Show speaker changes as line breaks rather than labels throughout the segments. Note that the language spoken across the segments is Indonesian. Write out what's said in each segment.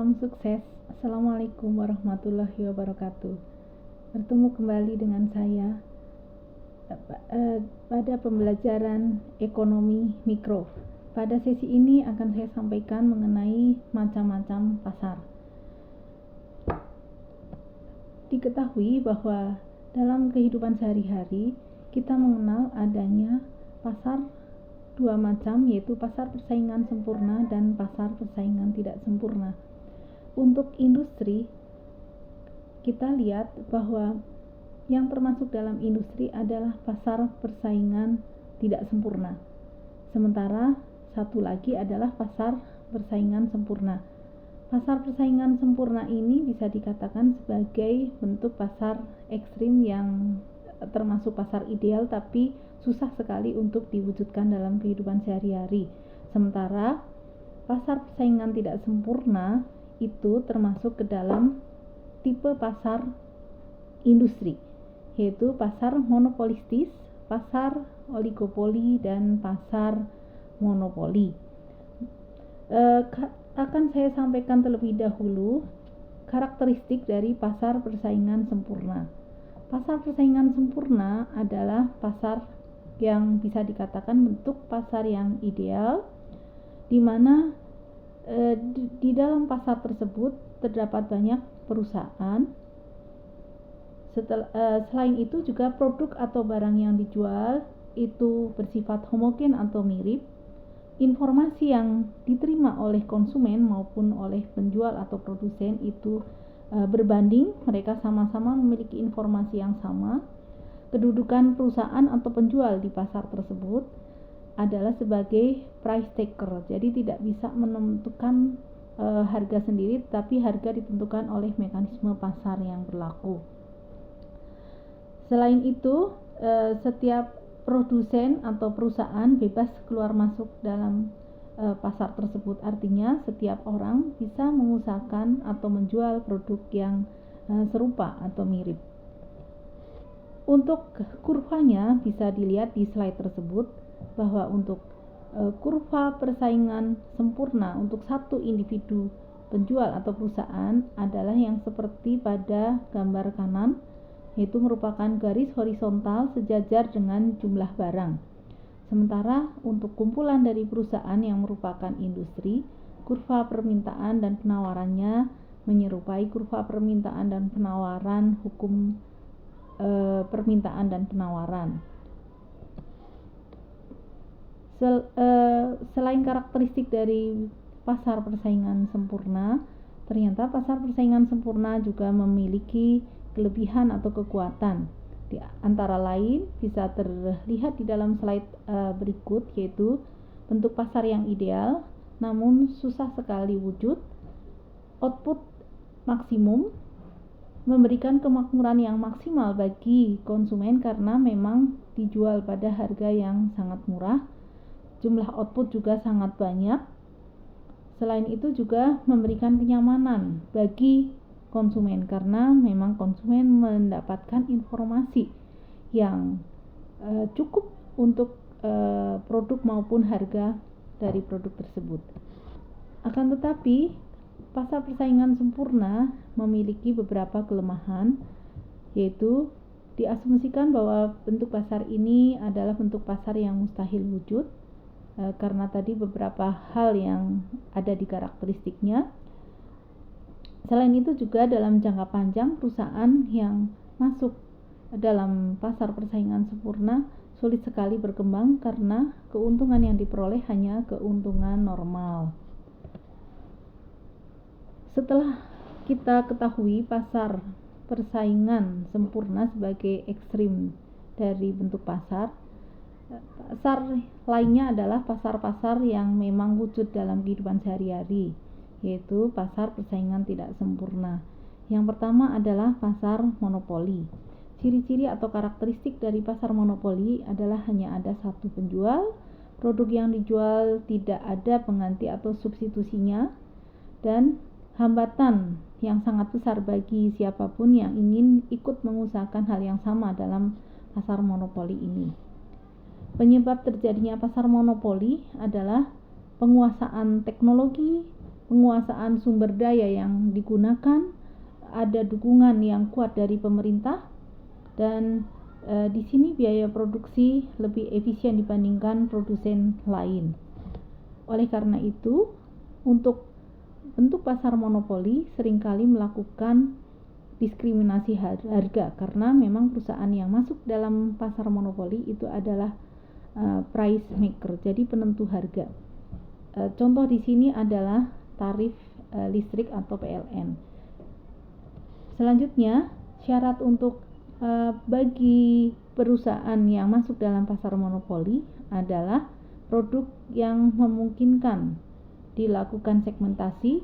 Salam sukses. Assalamualaikum warahmatullahi wabarakatuh. Bertemu kembali dengan saya pada pembelajaran ekonomi mikro. Pada sesi ini akan saya sampaikan mengenai macam-macam pasar. Diketahui bahwa dalam kehidupan sehari-hari kita mengenal adanya pasar dua macam, yaitu pasar persaingan sempurna dan pasar persaingan tidak sempurna. Untuk industri, kita lihat bahwa yang termasuk dalam industri adalah pasar persaingan tidak sempurna. Sementara satu lagi adalah pasar persaingan sempurna. Pasar persaingan sempurna ini bisa dikatakan sebagai bentuk pasar ekstrim yang termasuk pasar ideal, tapi susah sekali untuk diwujudkan dalam kehidupan sehari-hari. Sementara pasar persaingan tidak sempurna itu termasuk ke dalam tipe pasar industri, yaitu pasar monopolistis, pasar oligopoli, dan pasar monopoli. Akan saya sampaikan terlebih dahulu karakteristik dari pasar persaingan sempurna. Pasar persaingan sempurna adalah pasar yang bisa dikatakan bentuk pasar yang ideal, di mana di dalam pasar tersebut terdapat banyak perusahaan. Selain itu juga produk atau barang yang dijual itu bersifat homogen atau mirip. Informasi yang diterima oleh konsumen maupun oleh penjual atau produsen itu berbanding, mereka sama-sama memiliki informasi yang sama. Kedudukan perusahaan atau penjual di pasar tersebut adalah sebagai price taker, jadi tidak bisa menentukan harga sendiri, tapi harga ditentukan oleh mekanisme pasar yang berlaku. Selain itu, setiap produsen atau perusahaan bebas keluar masuk dalam pasar tersebut. Artinya setiap orang bisa mengusahakan atau menjual produk yang serupa atau mirip. Untuk kurvanya bisa dilihat di slide tersebut, bahwa untuk kurva persaingan sempurna untuk satu individu penjual atau perusahaan adalah yang seperti pada gambar kanan, yaitu merupakan garis horizontal sejajar dengan jumlah barang. Sementara untuk kumpulan dari perusahaan yang merupakan industri, kurva permintaan dan penawarannya menyerupai kurva permintaan dan penawaran hukum permintaan dan penawaran. Selain karakteristik dari pasar persaingan sempurna, ternyata pasar persaingan sempurna juga memiliki kelebihan atau kekuatan. Di antara lain bisa terlihat di dalam slide berikut, yaitu bentuk pasar yang ideal namun susah sekali wujud, output maksimum, memberikan kemakmuran yang maksimal bagi konsumen karena memang dijual pada harga yang sangat murah, jumlah output juga sangat banyak. Selain itu juga memberikan kenyamanan bagi konsumen karena memang konsumen mendapatkan informasi yang cukup untuk produk maupun harga dari produk tersebut. Akan tetapi pasar persaingan sempurna memiliki beberapa kelemahan, yaitu diasumsikan bahwa bentuk pasar ini adalah bentuk pasar yang mustahil wujud karena tadi beberapa hal yang ada di karakteristiknya. Selain itu juga dalam jangka panjang perusahaan yang masuk dalam pasar persaingan sempurna sulit sekali berkembang karena keuntungan yang diperoleh hanya keuntungan normal. Setelah kita ketahui pasar persaingan sempurna sebagai ekstrim dari bentuk pasar, pasar lainnya adalah pasar-pasar yang memang wujud dalam kehidupan sehari-hari, yaitu pasar persaingan tidak sempurna. Yang pertama adalah pasar monopoli. Ciri-ciri atau karakteristik dari pasar monopoli adalah hanya ada satu penjual, produk yang dijual tidak ada pengganti atau substitusinya, dan hambatan yang sangat besar bagi siapapun yang ingin ikut mengusahakan hal yang sama dalam pasar monopoli ini. Penyebab terjadinya pasar monopoli adalah penguasaan teknologi, penguasaan sumber daya yang digunakan, ada dukungan yang kuat dari pemerintah, dan di sini biaya produksi lebih efisien dibandingkan produsen lain. Oleh karena itu, untuk bentuk pasar monopoli seringkali melakukan diskriminasi harga, karena memang perusahaan yang masuk dalam pasar monopoli itu adalah price maker, jadi penentu harga. Contoh di sini adalah tarif listrik atau PLN. Selanjutnya, syarat untuk bagi perusahaan yang masuk dalam pasar monopoli adalah produk yang memungkinkan dilakukan segmentasi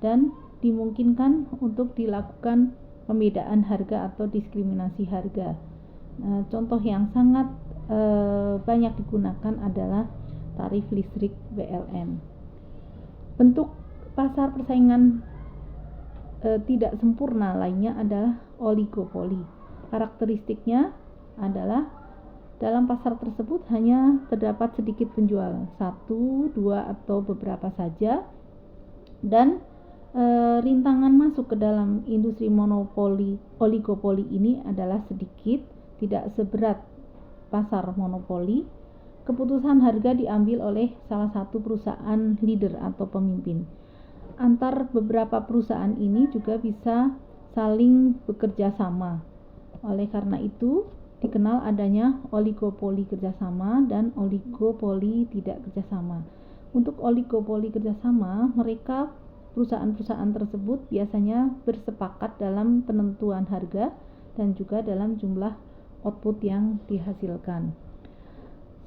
dan dimungkinkan untuk dilakukan pembedaan harga atau diskriminasi harga. Contoh yang sangat banyak digunakan adalah tarif listrik PLN. Bentuk pasar persaingan tidak sempurna lainnya adalah oligopoli. Karakteristiknya adalah dalam pasar tersebut hanya terdapat sedikit penjual, 1, 2, atau beberapa saja, dan rintangan masuk ke dalam industri monopoli oligopoli ini adalah sedikit, tidak seberat pasar monopoli. Keputusan harga diambil oleh salah satu perusahaan leader atau pemimpin. Antar beberapa perusahaan ini juga bisa saling bekerja sama. Oleh karena itu, dikenal adanya oligopoli kerjasama dan oligopoli tidak kerjasama. Untuk oligopoli kerjasama, perusahaan-perusahaan tersebut biasanya bersepakat dalam penentuan harga dan juga dalam jumlah output yang dihasilkan.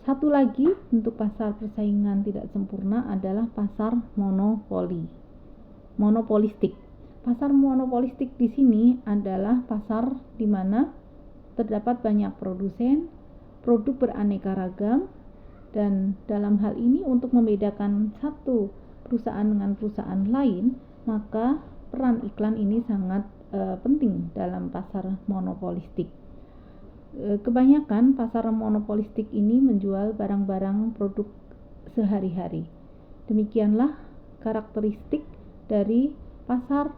Satu lagi bentuk pasar persaingan tidak sempurna adalah pasar monopolistik. Pasar monopolistik di sini adalah pasar di mana terdapat banyak produsen, produk beraneka ragam, dan dalam hal ini untuk membedakan satu perusahaan dengan perusahaan lain, maka peran iklan ini sangat penting dalam pasar monopolistik. Kebanyakan pasar monopolistik ini menjual barang-barang produk sehari-hari. Demikianlah karakteristik dari pasar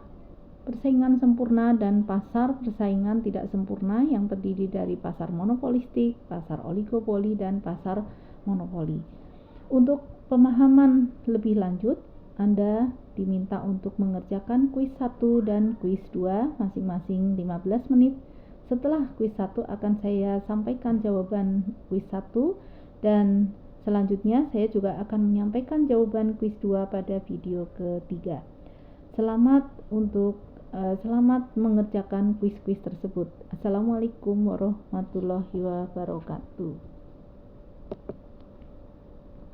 persaingan sempurna dan pasar persaingan tidak sempurna yang terdiri dari pasar monopolistik, pasar oligopoli, dan pasar monopoli. Untuk pemahaman lebih lanjut, Anda diminta untuk mengerjakan kuis 1 dan kuis 2 masing-masing 15 menit. Setelah kuis 1 akan saya sampaikan jawaban kuis 1, dan selanjutnya saya juga akan menyampaikan jawaban kuis 2 pada video ketiga. Selamat mengerjakan kuis-kuis tersebut. Assalamualaikum warahmatullahi wabarakatuh.